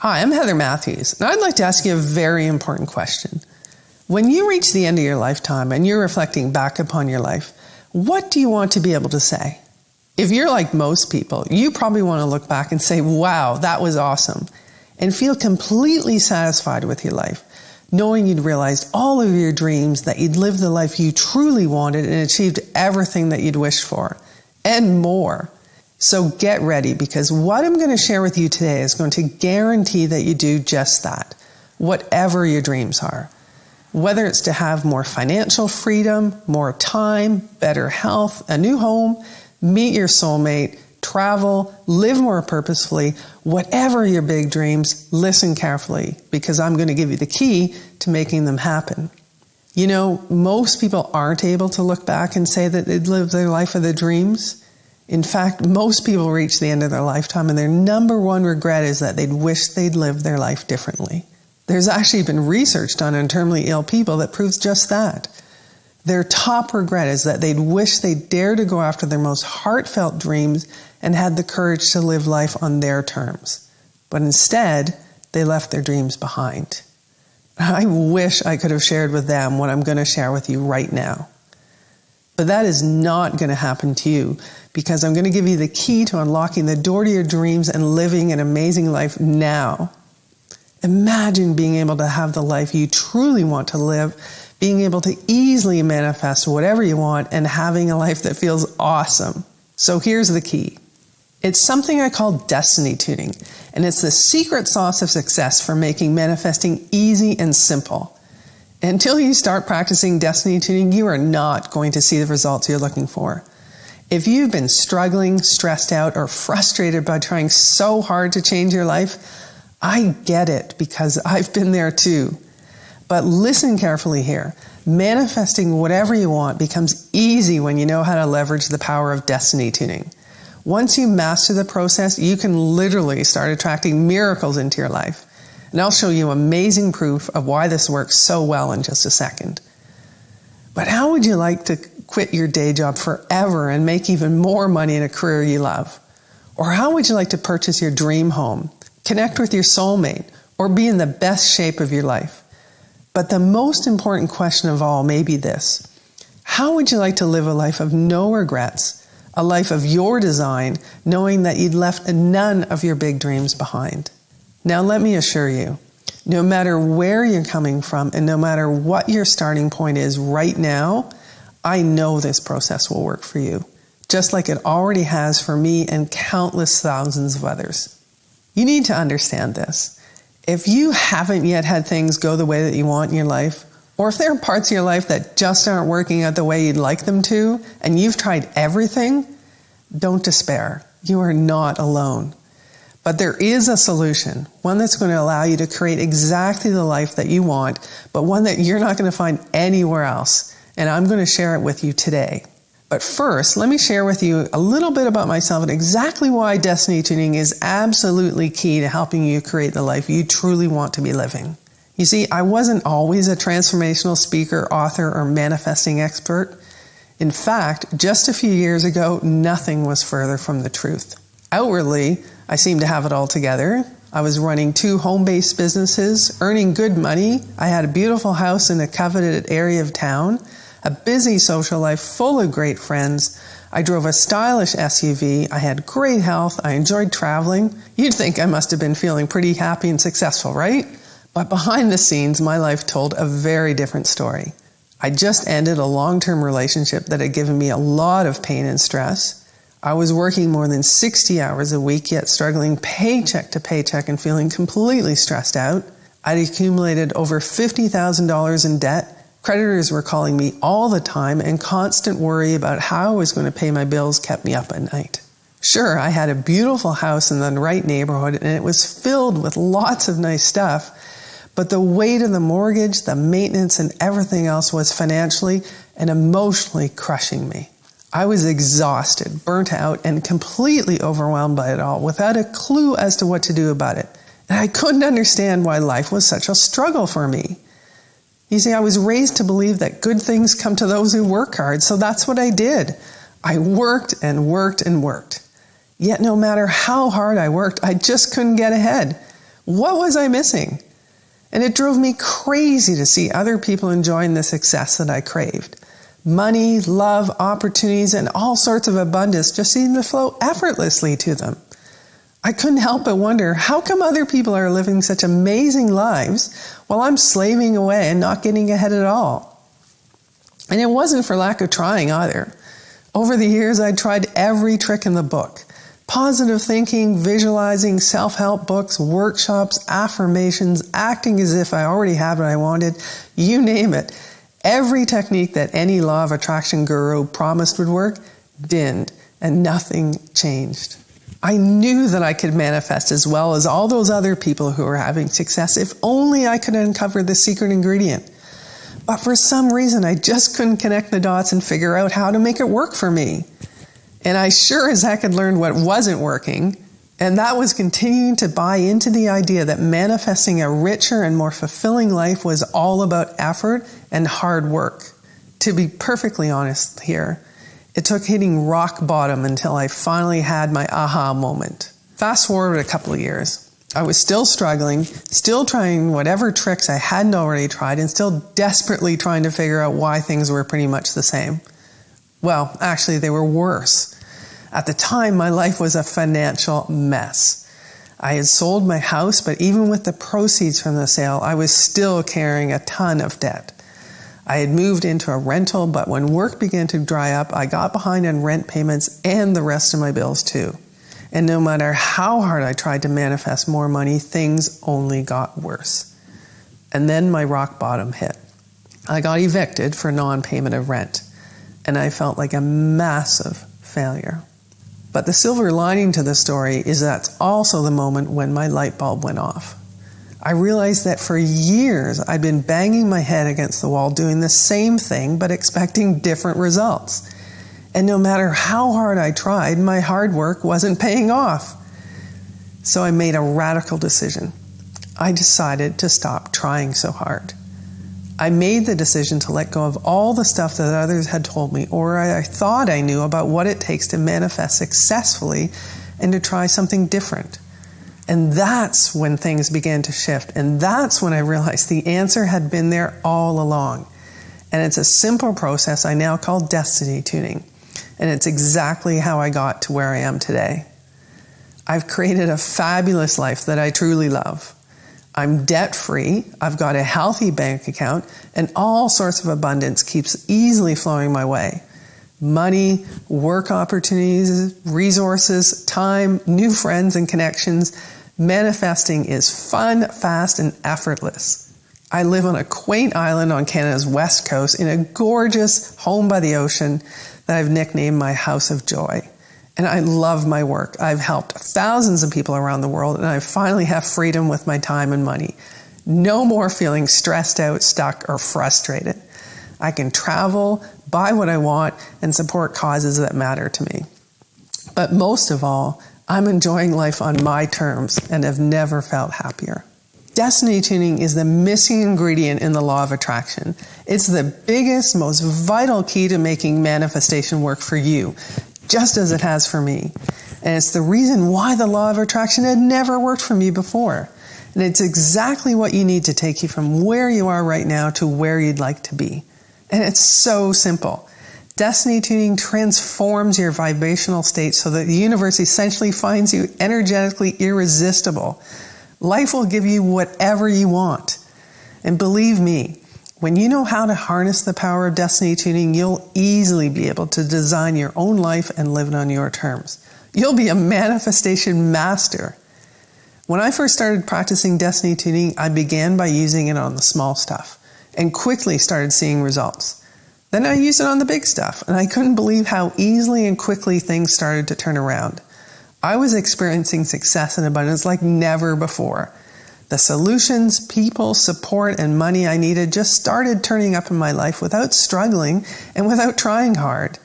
Hi, I'm Heather Matthews, and I'd like to ask you a very important question. When you reach the end of your lifetime and you're reflecting back upon your life, what do you want to be able to say? If you're like most people, you probably want to look back and say, wow, that was awesome, and feel completely satisfied with your life, knowing you'd realized all of your dreams, that you'd lived the life you truly wanted and achieved everything that you'd wished for, and more. So get ready, because what I'm going to share with you today is going to guarantee that you do just that, whatever your dreams are. Whether it's to have more financial freedom, more time, better health, a new home, meet your soulmate, travel, live more purposefully, whatever your big dreams, listen carefully, because I'm going to give you the key to making them happen. You know, most people aren't able to look back and say that they'd lived their life of their dreams. In fact, most people reach the end of their lifetime and their number one regret is that they'd wish they'd lived their life differently. There's actually been research done on terminally ill people that proves just that. Their top regret is that they'd wish they'd dared to go after their most heartfelt dreams and had the courage to live life on their terms. But instead, they left their dreams behind. I wish I could have shared with them what I'm going to share with you right now. But that is not going to happen to you, because I'm going to give you the key to unlocking the door to your dreams and living an amazing life now. Imagine being able to have the life you truly want to live, being able to easily manifest whatever you want, and having a life that feels awesome. So here's the key. It's something I call destiny tuning, and it's the secret sauce of success for making manifesting easy and simple. Until you start practicing destiny tuning, you are not going to see the results you're looking for. If you've been struggling, stressed out, or frustrated by trying so hard to change your life, I get it, because I've been there too. But listen carefully here. Manifesting whatever you want becomes easy when you know how to leverage the power of destiny tuning. Once you master the process, you can literally start attracting miracles into your life. And I'll show you amazing proof of why this works so well in just a second. But how would you like to quit your day job forever and make even more money in a career you love? Or how would you like to purchase your dream home, connect with your soulmate, or be in the best shape of your life? But the most important question of all may be this: how would you like to live a life of no regrets, a life of your design, knowing that you'd left none of your big dreams behind? Now let me assure you, no matter where you're coming from and no matter what your starting point is right now, I know this process will work for you, just like it already has for me and countless thousands of others. You need to understand this. If you haven't yet had things go the way that you want in your life, or if there are parts of your life that just aren't working out the way you'd like them to, and you've tried everything, don't despair. You are not alone. But there is a solution, one that's going to allow you to create exactly the life that you want, but one that you're not going to find anywhere else. And I'm going to share it with you today. But first, let me share with you a little bit about myself and exactly why destiny tuning is absolutely key to helping you create the life you truly want to be living. You see, I wasn't always a transformational speaker, author, or manifesting expert. In fact, just a few years ago, nothing was further from the truth. Outwardly, I seemed to have it all together. I was running 2 home-based businesses, earning good money. I had a beautiful house in a coveted area of town, a busy social life full of great friends. I drove a stylish SUV. I had great health. I enjoyed traveling. You'd think I must have been feeling pretty happy and successful, right? But behind the scenes, my life told a very different story. I just ended a long-term relationship that had given me a lot of pain and stress. I was working more than 60 hours a week, yet struggling paycheck to paycheck and feeling completely stressed out. I'd accumulated over $50,000 in debt. Creditors were calling me all the time, and constant worry about how I was going to pay my bills kept me up at night. Sure, I had a beautiful house in the right neighborhood, and it was filled with lots of nice stuff, but the weight of the mortgage, the maintenance, and everything else was financially and emotionally crushing me. I was exhausted, burnt out, and completely overwhelmed by it all, without a clue as to what to do about it. And I couldn't understand why life was such a struggle for me. You see, I was raised to believe that good things come to those who work hard, so that's what I did. I worked and worked and worked. Yet no matter how hard I worked, I just couldn't get ahead. What was I missing? And it drove me crazy to see other people enjoying the success that I craved. Money, love, opportunities, and all sorts of abundance just seemed to flow effortlessly to them. I couldn't help but wonder, how come other people are living such amazing lives while I'm slaving away and not getting ahead at all? And it wasn't for lack of trying either. Over the years, I tried every trick in the book. Positive thinking, visualizing, self-help books, workshops, affirmations, acting as if I already had what I wanted, you name it. Every technique that any law of attraction guru promised would work didn't, and nothing changed. I knew that I could manifest as well as all those other people who were having success if only I could uncover the secret ingredient. But for some reason, I just couldn't connect the dots and figure out how to make it work for me. And I sure as heck had learned what wasn't working, and that was continuing to buy into the idea that manifesting a richer and more fulfilling life was all about effort and hard work. To be perfectly honest here, it took hitting rock bottom until I finally had my aha moment. Fast forward a couple of years. I was still struggling, still trying whatever tricks I hadn't already tried, and still desperately trying to figure out why things were pretty much the same. Well, actually, they were worse. At the time, my life was a financial mess. I had sold my house, but even with the proceeds from the sale, I was still carrying a ton of debt. I had moved into a rental, but when work began to dry up, I got behind on rent payments and the rest of my bills too. And no matter how hard I tried to manifest more money, things only got worse. And then my rock bottom hit. I got evicted for non-payment of rent, and I felt like a massive failure. But the silver lining to the story is that's also the moment when my light bulb went off. I realized that for years I'd been banging my head against the wall doing the same thing but expecting different results. And no matter how hard I tried, my hard work wasn't paying off. So I made a radical decision. I decided to stop trying so hard. I made the decision to let go of all the stuff that others had told me or I thought I knew about what it takes to manifest successfully and to try something different. And that's when things began to shift. And that's when I realized the answer had been there all along. And it's a simple process I now call destiny tuning. And it's exactly how I got to where I am today. I've created a fabulous life that I truly love. I'm debt-free, I've got a healthy bank account, and all sorts of abundance keeps easily flowing my way. Money, work opportunities, resources, time, new friends and connections. Manifesting is fun, fast, and effortless. I live on a quaint island on Canada's west coast in a gorgeous home by the ocean that I've nicknamed my House of Joy. And I love my work. I've helped thousands of people around the world, and I finally have freedom with my time and money. No more feeling stressed out, stuck, or frustrated. I can travel, buy what I want, and support causes that matter to me. But most of all, I'm enjoying life on my terms and have never felt happier. Destiny tuning is the missing ingredient in the law of attraction. It's the biggest, most vital key to making manifestation work for you, just as it has for me. And it's the reason why the law of attraction had never worked for me before. And it's exactly what you need to take you from where you are right now to where you'd like to be. And it's so simple. Destiny tuning transforms your vibrational state so that the universe essentially finds you energetically irresistible. Life will give you whatever you want. And believe me, when you know how to harness the power of destiny tuning, you'll easily be able to design your own life and live it on your terms. You'll be a manifestation master. When I first started practicing destiny tuning, I began by using it on the small stuff and quickly started seeing results. Then I used it on the big stuff, and I couldn't believe how easily and quickly things started to turn around. I was experiencing success and abundance like never before. The solutions, people, support, and money I needed just started turning up in my life without struggling and without trying hard.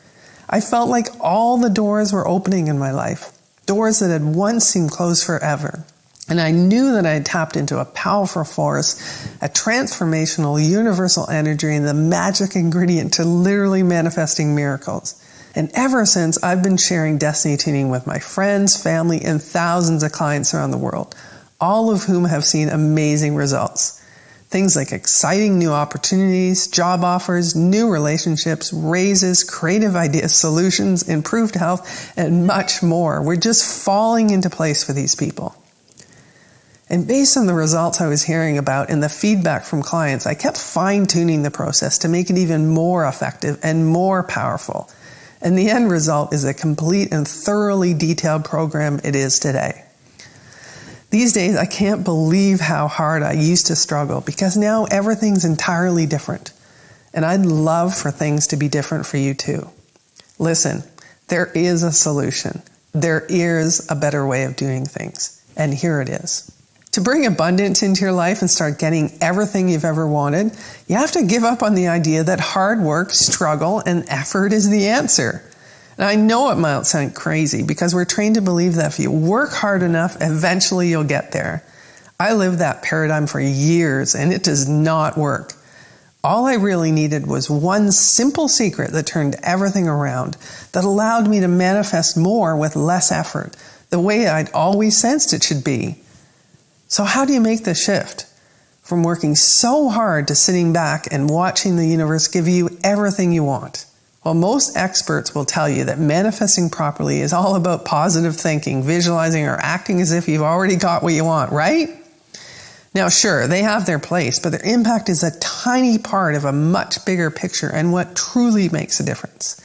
I felt like all the doors were opening in my life, doors that had once seemed closed forever. And I knew that I had tapped into a powerful force, a transformational, universal energy, and the magic ingredient to literally manifesting miracles. And ever since, I've been sharing destiny tuning with my friends, family, and thousands of clients around the world. all of whom have seen amazing results. Things like exciting new opportunities, job offers, new relationships, raises, creative ideas, solutions, improved health, and much more. We're just falling into place for these people. And based on the results I was hearing about and the feedback from clients, I kept fine-tuning the process to make it even more effective and more powerful. And the end result is a complete and thoroughly detailed program it is today. These days, I can't believe how hard I used to struggle because now everything's entirely different. And I'd love for things to be different for you too. Listen, there is a solution. There is a better way of doing things. And here it is. To bring abundance into your life and start getting everything you've ever wanted, you have to give up on the idea that hard work, struggle, and effort is the answer. And I know it might sound crazy because we're trained to believe that if you work hard enough, eventually you'll get there. I lived that paradigm for years and it does not work. All I really needed was one simple secret that turned everything around, that allowed me to manifest more with less effort, the way I'd always sensed it should be. So how do you make the shift from working so hard to sitting back and watching the universe give you everything you want? Well, most experts will tell you that manifesting properly is all about positive thinking, visualizing, or acting as if you've already got what you want, right? Now, sure, they have their place, but their impact is a tiny part of a much bigger picture and what truly makes a difference.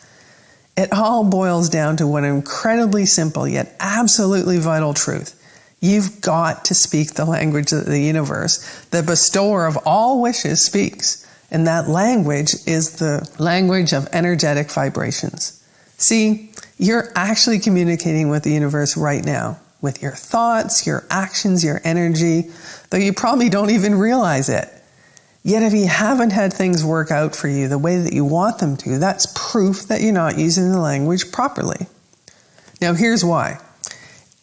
It all boils down to one incredibly simple yet absolutely vital truth. You've got to speak the language that the universe, the bestower of all wishes, speaks. And that language is the language of energetic vibrations. See, you're actually communicating with the universe right now, with your thoughts, your actions, your energy, though you probably don't even realize it. Yet if you haven't had things work out for you the way that you want them to, that's proof that you're not using the language properly. Now here's why.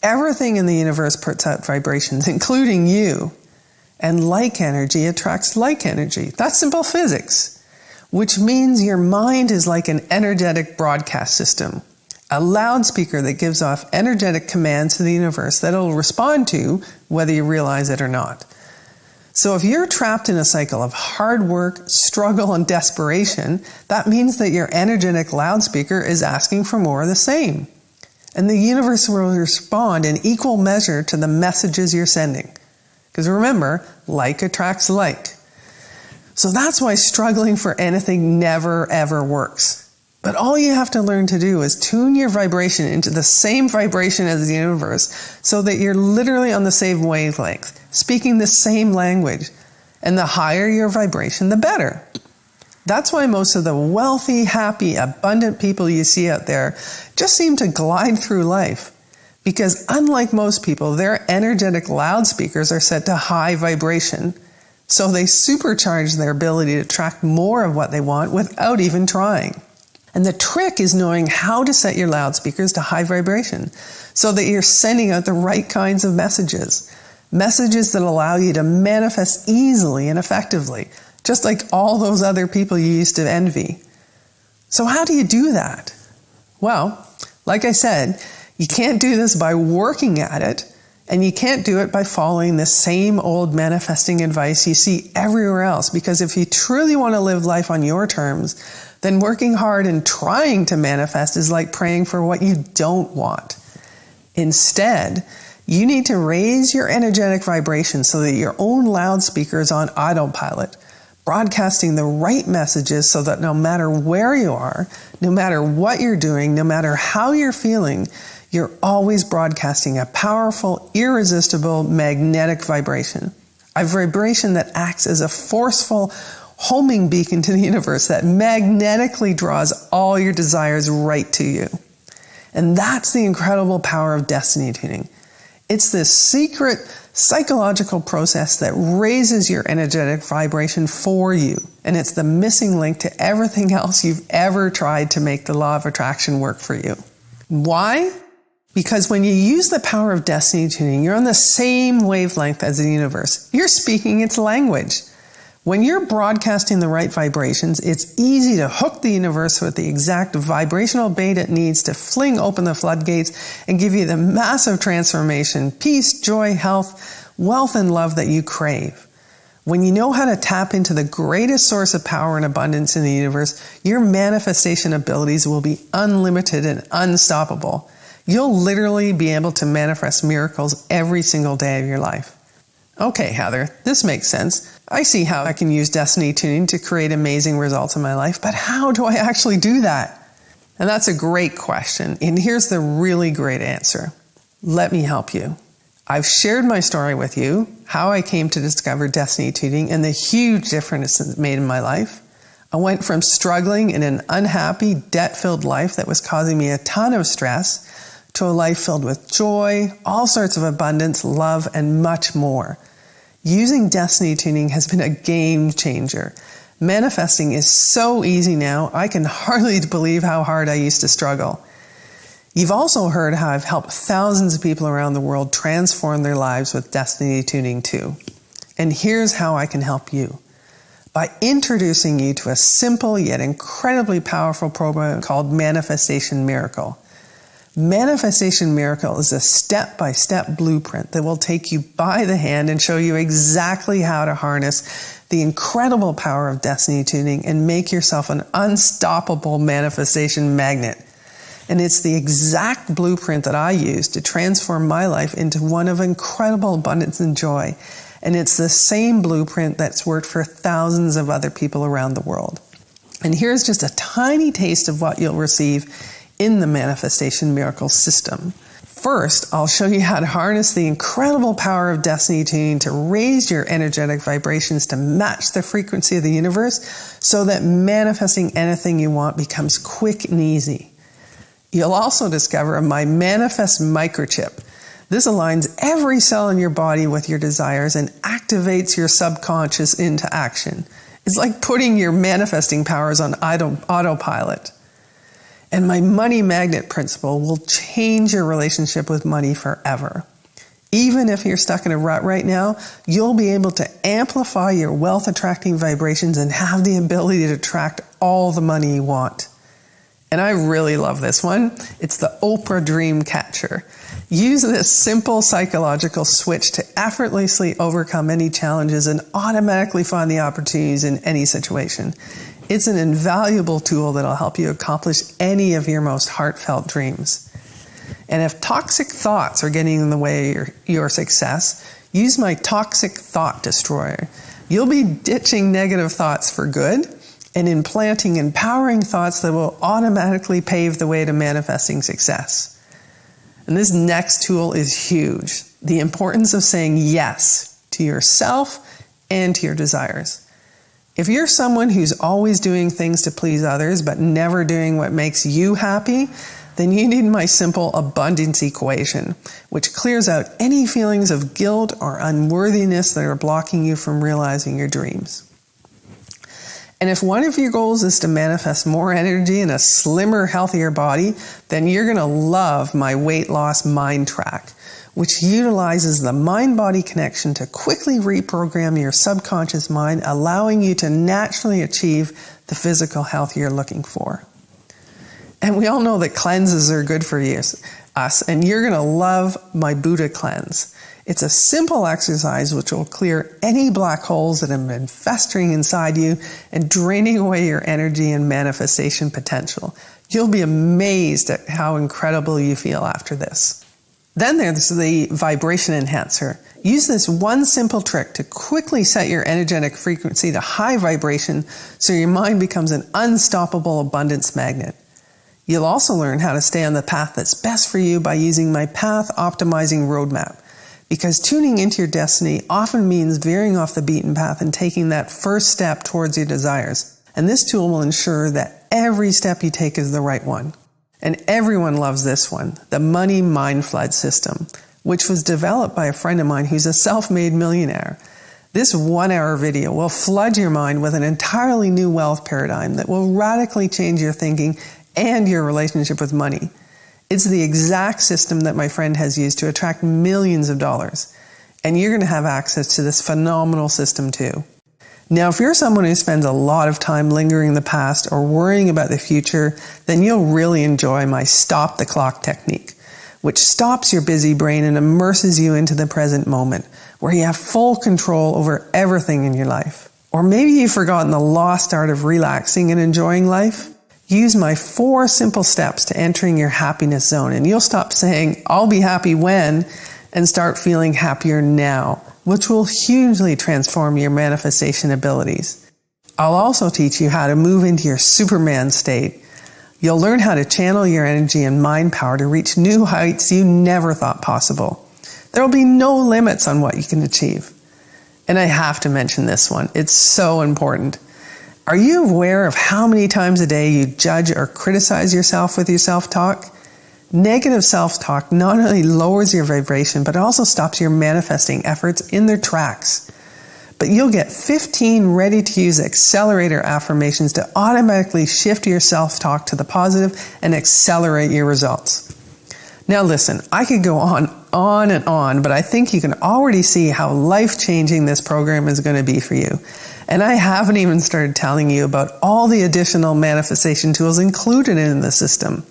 Everything in the universe puts out vibrations, including you. And like energy attracts like energy. That's simple physics. Which means your mind is like an energetic broadcast system. A loudspeaker that gives off energetic commands to the universe that it'll respond to whether you realize it or not. So if you're trapped in a cycle of hard work, struggle, and desperation, that means that your energetic loudspeaker is asking for more of the same. And the universe will respond in equal measure to the messages you're sending. Because remember, like attracts like. So that's why struggling for anything never ever works. But all you have to learn to do is tune your vibration into the same vibration as the universe so that you're literally on the same wavelength, speaking the same language. And the higher your vibration, the better. That's why most of the wealthy, happy, abundant people you see out there just seem to glide through life. Because unlike most people, their energetic loudspeakers are set to high vibration. So they supercharge their ability to attract more of what they want without even trying. And the trick is knowing how to set your loudspeakers to high vibration so that you're sending out the right kinds of messages. Messages that allow you to manifest easily and effectively, just like all those other people you used to envy. So how do you do that? Well, like I said, you can't do this by working at it, and you can't do it by following the same old manifesting advice you see everywhere else, because if you truly want to live life on your terms, then working hard and trying to manifest is like praying for what you don't want. Instead, you need to raise your energetic vibration so that your own loudspeaker is on autopilot, broadcasting the right messages so that no matter where you are, no matter what you're doing, no matter how you're feeling, you're always broadcasting a powerful, irresistible, magnetic vibration. A vibration that acts as a forceful homing beacon to the universe that magnetically draws all your desires right to you. And that's the incredible power of destiny tuning. It's this secret psychological process that raises your energetic vibration for you. And it's the missing link to everything else you've ever tried to make the law of attraction work for you. Why? Because when you use the power of destiny tuning, you're on the same wavelength as the universe. You're speaking its language. When you're broadcasting the right vibrations, it's easy to hook the universe with the exact vibrational bait it needs to fling open the floodgates and give you the massive transformation, peace, joy, health, wealth and love that you crave. When you know how to tap into the greatest source of power and abundance in the universe, your manifestation abilities will be unlimited and unstoppable. You'll literally be able to manifest miracles every single day of your life. Okay, Heather, this makes sense. I see how I can use destiny tuning to create amazing results in my life, but how do I actually do that? And that's a great question, and here's the really great answer. Let me help you. I've shared my story with you, how I came to discover destiny tuning and the huge difference it's made in my life. I went from struggling in an unhappy, debt-filled life that was causing me a ton of stress to a life filled with joy, all sorts of abundance, love, and much more. Using destiny tuning has been a game changer. Manifesting is so easy now, I can hardly believe how hard I used to struggle. You've also heard how I've helped thousands of people around the world transform their lives with destiny tuning too. And here's how I can help you. By introducing you to a simple yet incredibly powerful program called Manifestation Miracle. Manifestation Miracle is a step-by-step blueprint that will take you by the hand and show you exactly how to harness the incredible power of destiny tuning and make yourself an unstoppable manifestation magnet. And it's the exact blueprint that I use to transform my life into one of incredible abundance and joy. And it's the same blueprint that's worked for thousands of other people around the world. And here's just a tiny taste of what you'll receive in the Manifestation Miracle system. First, I'll show you how to harness the incredible power of destiny tuning to raise your energetic vibrations to match the frequency of the universe so that manifesting anything you want becomes quick and easy. You'll also discover my Manifest Microchip. This aligns every cell in your body with your desires and activates your subconscious into action. It's like putting your manifesting powers on autopilot. And my money magnet principle will change your relationship with money forever. Even if you're stuck in a rut right now, you'll be able to amplify your wealth attracting vibrations and have the ability to attract all the money you want. And I really love this one. It's the Oprah Dream Catcher. Use this simple psychological switch to effortlessly overcome any challenges and automatically find the opportunities in any situation. It's an invaluable tool that'll help you accomplish any of your most heartfelt dreams. And if toxic thoughts are getting in the way of your success, use my Toxic Thought Destroyer. You'll be ditching negative thoughts for good and implanting empowering thoughts that will automatically pave the way to manifesting success. And this next tool is huge. The importance of saying yes to yourself and to your desires. If you're someone who's always doing things to please others but never doing what makes you happy, then you need my simple abundance equation, which clears out any feelings of guilt or unworthiness that are blocking you from realizing your dreams. And if one of your goals is to manifest more energy and a slimmer, healthier body, then you're going to love my weight loss mind track, which utilizes the mind-body connection to quickly reprogram your subconscious mind, allowing you to naturally achieve the physical health you're looking for. And we all know that cleanses are good for us, and you're going to love my Buddha cleanse. It's a simple exercise which will clear any black holes that have been festering inside you and draining away your energy and manifestation potential. You'll be amazed at how incredible you feel after this. Then there's the vibration enhancer. Use this one simple trick to quickly set your energetic frequency to high vibration so your mind becomes an unstoppable abundance magnet. You'll also learn how to stay on the path that's best for you by using my Path Optimizing Roadmap. Because tuning into your destiny often means veering off the beaten path and taking that first step towards your desires. And this tool will ensure that every step you take is the right one. And everyone loves this one, the Money Mind Flood System, which was developed by a friend of mine who's a self-made millionaire. This 1-hour video will flood your mind with an entirely new wealth paradigm that will radically change your thinking and your relationship with money. It's the exact system that my friend has used to attract millions of dollars. And you're going to have access to this phenomenal system too. Now, if you're someone who spends a lot of time lingering in the past or worrying about the future, then you'll really enjoy my Stop the Clock technique, which stops your busy brain and immerses you into the present moment, where you have full control over everything in your life. Or maybe you've forgotten the lost art of relaxing and enjoying life. Use my 4 simple steps to entering your happiness zone, and you'll stop saying, "I'll be happy when," and start feeling happier now, which will hugely transform your manifestation abilities. I'll also teach you how to move into your Superman state. You'll learn how to channel your energy and mind power to reach new heights you never thought possible. There will be no limits on what you can achieve. And I have to mention this one. It's so important. Are you aware of how many times a day you judge or criticize yourself with your self-talk? Negative self-talk not only lowers your vibration, but also stops your manifesting efforts in their tracks. But you'll get 15 ready-to-use accelerator affirmations to automatically shift your self-talk to the positive and accelerate your results. Now listen, I could go on and on, but I think you can already see how life-changing this program is going to be for you. And I haven't even started telling you about all the additional manifestation tools included in the system,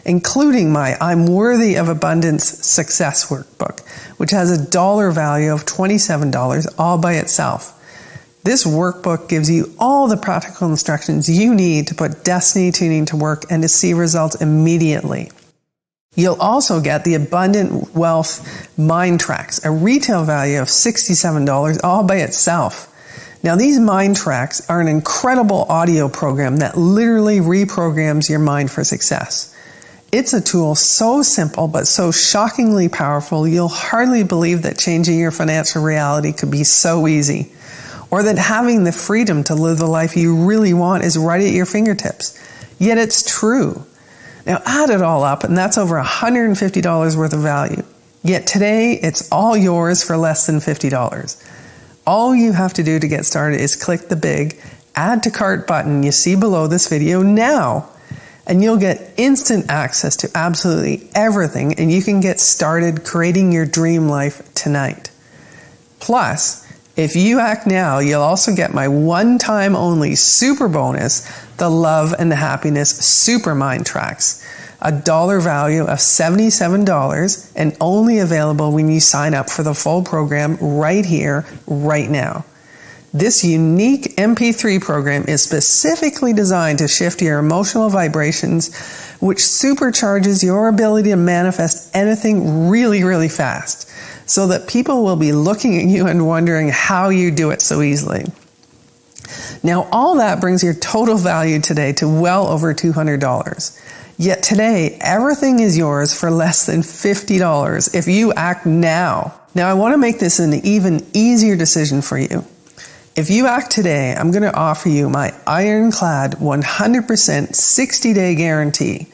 including my I'm Worthy of Abundance Success Workbook, which has a dollar value of $27 all by itself. This workbook gives you all the practical instructions you need to put destiny tuning to work and to see results immediately. You'll also get the Abundant Wealth Mind Tracks, a retail value of $67 all by itself. Now, these mind tracks are an incredible audio program that literally reprograms your mind for success. It's a tool so simple but so shockingly powerful, you'll hardly believe that changing your financial reality could be so easy, or that having the freedom to live the life you really want is right at your fingertips. Yet it's true. Now add it all up, and that's over $150 worth of value. Yet today, it's all yours for less than $50. All you have to do to get started is click the big Add to Cart button you see below this video now, and you'll get instant access to absolutely everything, and you can get started creating your dream life tonight. Plus, if you act now, you'll also get my one-time only super bonus, the Love and Happiness Super Mind Tracks, a dollar value of $77 and only available when you sign up for the full program right here, right now. This unique MP3 program is specifically designed to shift your emotional vibrations, which supercharges your ability to manifest anything really, really fast, so that people will be looking at you and wondering how you do it so easily. Now, all that brings your total value today to well over $200. Yet today, everything is yours for less than $50 if you act now. Now, I want to make this an even easier decision for you. If you act today, I'm going to offer you my ironclad 100% 60-day guarantee,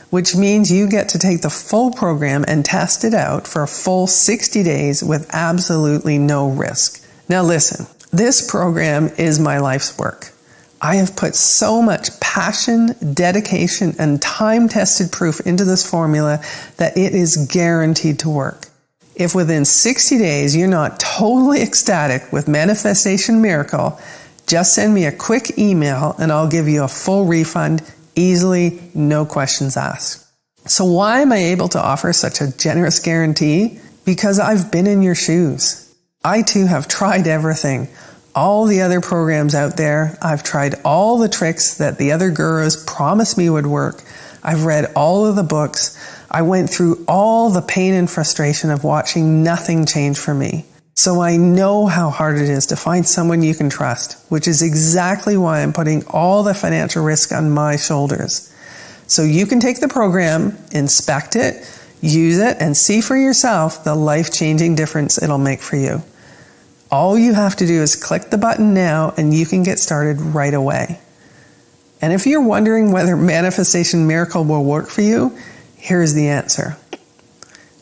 which means you get to take the full program and test it out for a full 60 days with absolutely no risk. Now listen, this program is my life's work. I have put so much passion, dedication, and time-tested proof into this formula that it is guaranteed to work. If within 60 days you're not totally ecstatic with Manifestation Miracle, just send me a quick email and I'll give you a full refund easily, no questions asked. So why am I able to offer such a generous guarantee? Because I've been in your shoes. I too have tried everything. All the other programs out there. I've tried all the tricks that the other gurus promised me would work. I've read all of the books. I went through all the pain and frustration of watching nothing change for me. So I know how hard it is to find someone you can trust, which is exactly why I'm putting all the financial risk on my shoulders. So you can take the program, inspect it, use it, and see for yourself the life-changing difference it'll make for you. All you have to do is click the button now and you can get started right away. And if you're wondering whether Manifestation Miracle will work for you, here's the answer.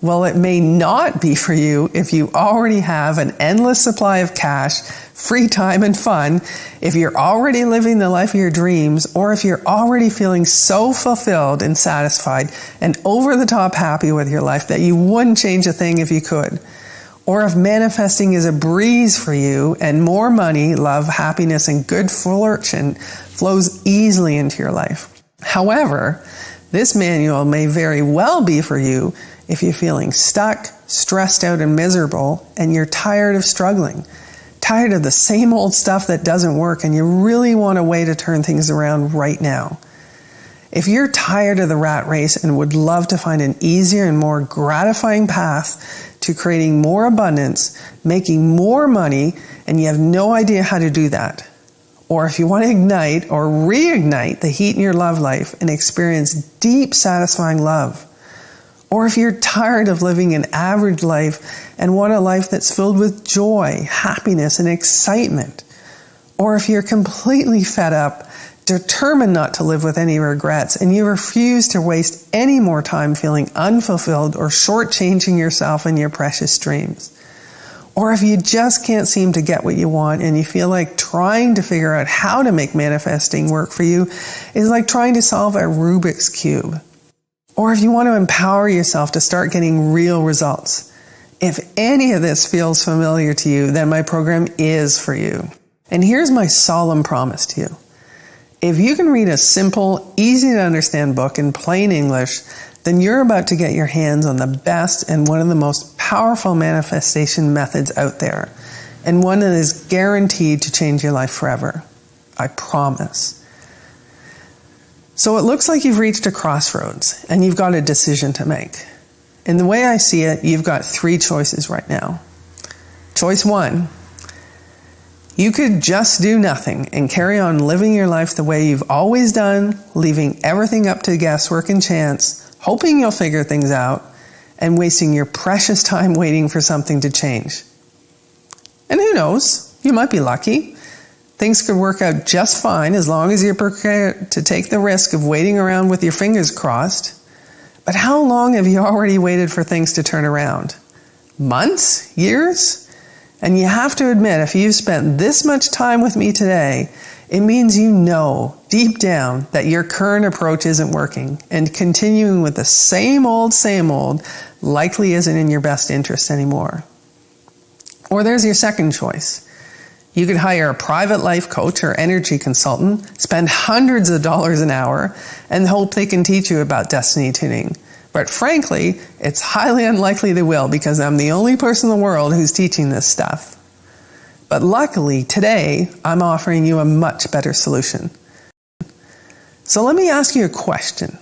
Well, it may not be for you if you already have an endless supply of cash, free time, and fun, if you're already living the life of your dreams, or if you're already feeling so fulfilled and satisfied and over the top happy with your life that you wouldn't change a thing if you could. Or if manifesting is a breeze for you and more money, love, happiness, and good fortune flows easily into your life. However, this manual may very well be for you If you're feeling stuck, stressed out, and miserable, and you're tired of struggling, tired of the same old stuff that doesn't work, and you really want a way to turn things around right now. If you're tired of the rat race and would love to find an easier and more gratifying path to creating more abundance, making more money, and you have no idea how to do that, or if you want to ignite or reignite the heat in your love life and experience deep, satisfying love, or if you're tired of living an average life and want a life that's filled with joy, happiness, and excitement, or if you're completely fed up, determined not to live with any regrets, and you refuse to waste any more time feeling unfulfilled or shortchanging yourself and your precious dreams, or if you just can't seem to get what you want and you feel like trying to figure out how to make manifesting work for you is like trying to solve a Rubik's Cube, or if you want to empower yourself to start getting real results. If any of this feels familiar to you, then my program is for you. And here's my solemn promise to you. If you can read a simple, easy to understand book in plain English, then you're about to get your hands on the best and one of the most powerful manifestation methods out there, and one that is guaranteed to change your life forever. I promise. So it looks like you've reached a crossroads and you've got a decision to make. And the way I see it, you've got 3 choices right now. Choice 1, you could just do nothing and carry on living your life the way you've always done, leaving everything up to guesswork and chance, hoping you'll figure things out, and wasting your precious time waiting for something to change. And who knows, you might be lucky. Things could work out just fine as long as you're prepared to take the risk of waiting around with your fingers crossed. But how long have you already waited for things to turn around? Months? Years? And you have to admit, if you've spent this much time with me today, it means you know deep down that your current approach isn't working, and continuing with the same old likely isn't in your best interest anymore. Or there's your second choice. You could hire a private life coach or energy consultant, spend hundreds of dollars an hour, and hope they can teach you about destiny tuning. But frankly, it's highly unlikely they will, because I'm the only person in the world who's teaching this stuff. But luckily, today, I'm offering you a much better solution. So let me ask you a question.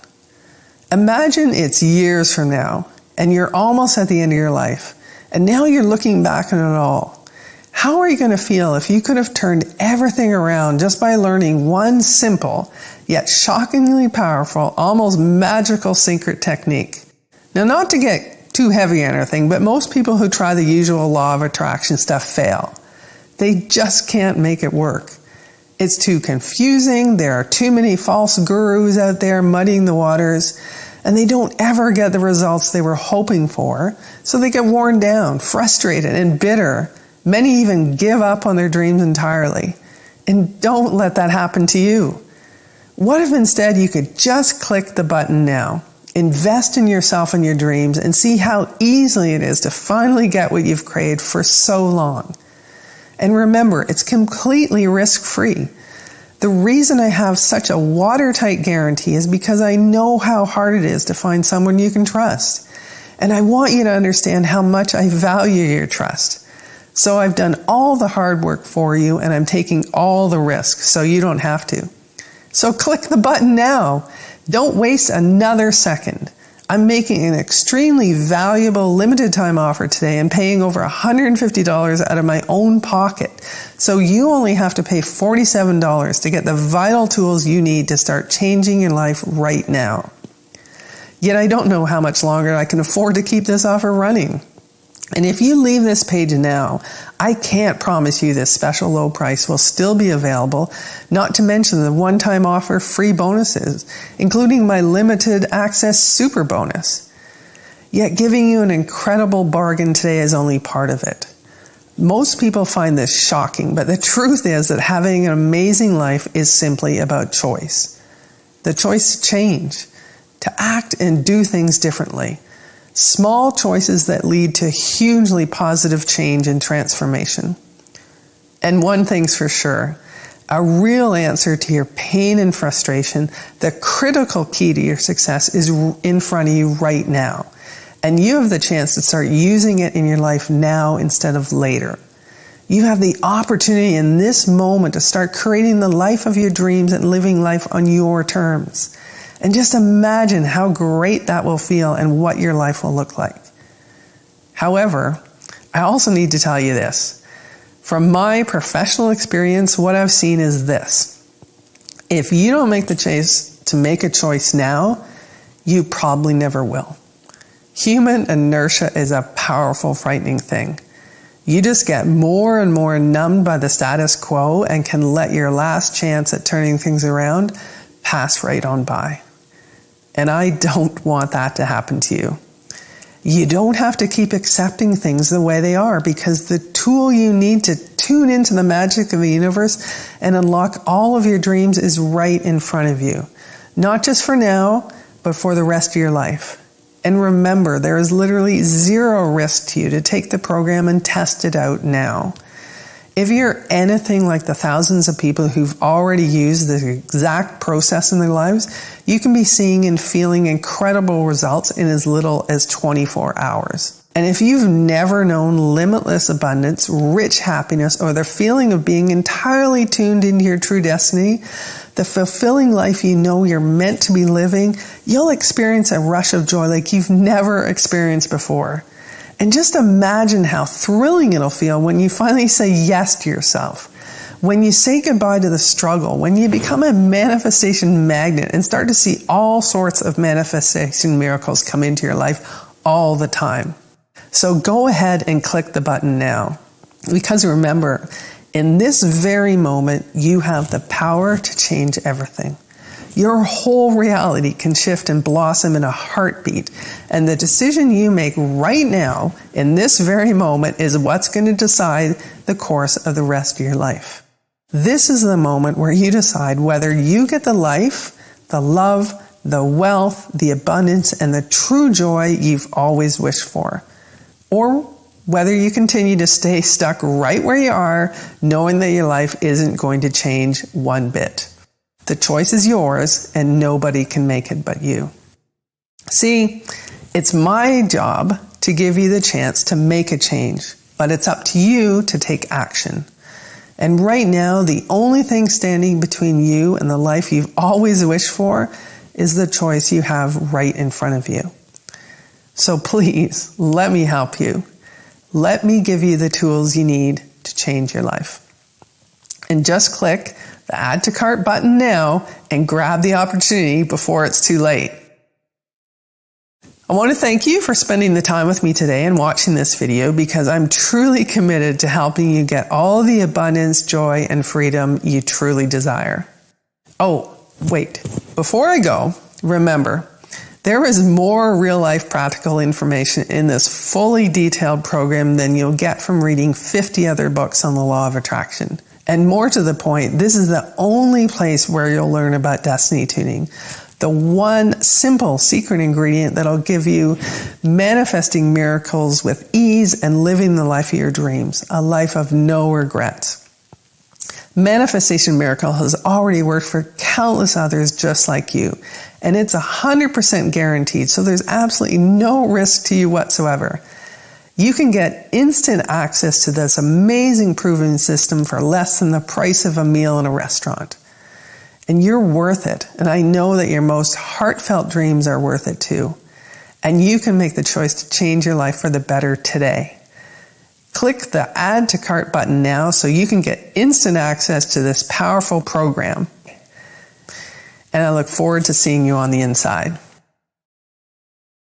Imagine it's years from now, and you're almost at the end of your life, and now you're looking back on it all. How are you going to feel if you could have turned everything around just by learning one simple, yet shockingly powerful, almost magical secret technique? Now, not to get too heavy on anything, but most people who try the usual law of attraction stuff fail. They just can't make it work. It's too confusing, there are too many false gurus out there muddying the waters, and they don't ever get the results they were hoping for, so they get worn down, frustrated, and bitter. Many even give up on their dreams entirely. And don't let that happen to you. What if instead you could just click the button now, invest in yourself and your dreams, and see how easy it is to finally get what you've craved for so long? And remember, it's completely risk-free. The reason I have such a watertight guarantee is because I know how hard it is to find someone you can trust. And I want you to understand how much I value your trust. So I've done all the hard work for you, and I'm taking all the risk so you don't have to. So click the button now. Don't waste another second. I'm making an extremely valuable limited time offer today and paying over $150 out of my own pocket. So you only have to pay $47 to get the vital tools you need to start changing your life right now. Yet I don't know how much longer I can afford to keep this offer running. And if you leave this page now, I can't promise you this special low price will still be available, not to mention the one-time offer free bonuses, including my limited access super bonus. Yet giving you an incredible bargain today is only part of it. Most people find this shocking, but the truth is that having an amazing life is simply about choice. The choice to change, to act and do things differently. Small choices that lead to hugely positive change and transformation. And one thing's for sure, a real answer to your pain and frustration, the critical key to your success is in front of you right now. And you have the chance to start using it in your life now instead of later. You have the opportunity in this moment to start creating the life of your dreams and living life on your terms. And just imagine how great that will feel and what your life will look like. However, I also need to tell you this. From my professional experience, what I've seen is this. If you don't make the choice to make a choice now, you probably never will. Human inertia is a powerful, frightening thing. You just get more and more numbed by the status quo and can let your last chance at turning things around pass right on by. And I don't want that to happen to you. You don't have to keep accepting things the way they are, because the tool you need to tune into the magic of the universe and unlock all of your dreams is right in front of you. Not just for now, but for the rest of your life. And remember, there is literally zero risk to you to take the program and test it out now. If you're anything like the thousands of people who've already used the exact process in their lives, you can be seeing and feeling incredible results in as little as 24 hours. And if you've never known limitless abundance, rich happiness, or the feeling of being entirely tuned into your true destiny, the fulfilling life you know you're meant to be living, you'll experience a rush of joy like you've never experienced before. And just imagine how thrilling it'll feel when you finally say yes to yourself. When you say goodbye to the struggle, when you become a manifestation magnet and start to see all sorts of manifestation miracles come into your life all the time. So go ahead and click the button now. Because remember, in this very moment, you have the power to change everything. Your whole reality can shift and blossom in a heartbeat. And the decision you make right now, in this very moment, is what's going to decide the course of the rest of your life. This is the moment where you decide whether you get the life, the love, the wealth, the abundance, and the true joy you've always wished for. Or whether you continue to stay stuck right where you are, knowing that your life isn't going to change one bit. The choice is yours, and nobody can make it but you. See, it's my job to give you the chance to make a change, but it's up to you to take action. And right now, the only thing standing between you and the life you've always wished for is the choice you have right in front of you. So please, let me help you. Let me give you the tools you need to change your life. And just click the Add to Cart button now and grab the opportunity before it's too late. I want to thank you for spending the time with me today and watching this video, because I'm truly committed to helping you get all the abundance, joy, and freedom you truly desire. Oh, wait. Before I go, remember, there is more real-life practical information in this fully detailed program than you'll get from reading 50 other books on the law of attraction. And more to the point, this is the only place where you'll learn about destiny tuning. The one simple secret ingredient that'll give you manifesting miracles with ease and living the life of your dreams, a life of no regrets. Manifestation Miracle has already worked for countless others just like you, and it's 100% guaranteed, so there's absolutely no risk to you whatsoever. You can get instant access to this amazing proven system for less than the price of a meal in a restaurant. And you're worth it. And I know that your most heartfelt dreams are worth it too. And you can make the choice to change your life for the better today. Click the Add to Cart button now so you can get instant access to this powerful program. And I look forward to seeing you on the inside.